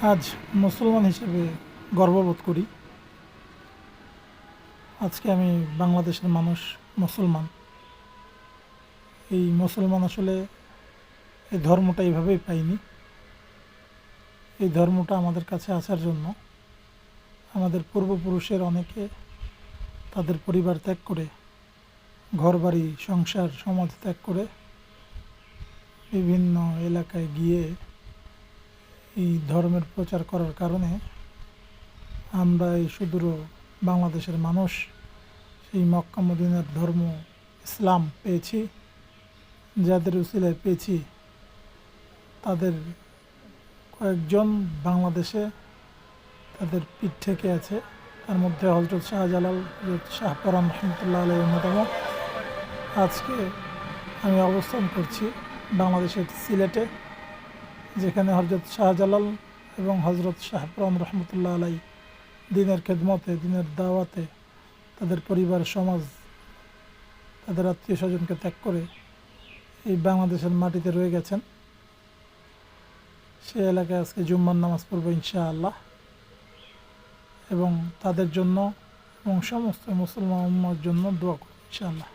আজ মুসলমান হিসেবে গর্ববোধ করি। আজকে আমি বাংলাদেশের মানুষ মুসলমান। এই মুসলমান আসলে এই ধর্মটা এইভাবেই পাইনি। এই ধর্মটা আমাদের কাছে আসার জন্য আমাদের পূর্বপুরুষের অনেকে তাদের পরিবার ত্যাগ করে, ঘরবাড়ি, সংসার, সমাজ ত্যাগ করে বিভিন্ন এলাকায় গিয়ে এই ধর্মের প্রচার করার কারণে আমরা এই সুদূর বাংলাদেশের মানুষ সেই মক্কা মদিনার ধর্ম ইসলাম পেয়েছি। যাদের উসিলায় পেয়েছি তাদের কয়েকজন বাংলাদেশে তাদের পিঠ থেকে আছে। তার মধ্যে হজরত শাহজালাল, হজরত শাহপরান রহমতুল্লাহ আলাই অন্যতম। আজকে আমি অবস্থান করছি বাংলাদেশের সিলেটে, যেখানে হজরত শাহজালাল এবং হজরত শাহপরান রহমতুল্লাহ আলাই দিনের খেদমতে, দিনের দাওয়াতে তাদের পরিবার, সমাজ, তাদের আত্মীয় স্বজনকে ত্যাগ করে এই বাংলাদেশের মাটিতে রয়ে গেছেন। সেই এলাকায় আজকে জুম্মার নামাজ পড়বো ইনশাআল্লাহ, এবং তাদের জন্য এবং সমস্ত মুসলমান উম্মার জন্য দোয়া করব ইনশাআল্লাহ।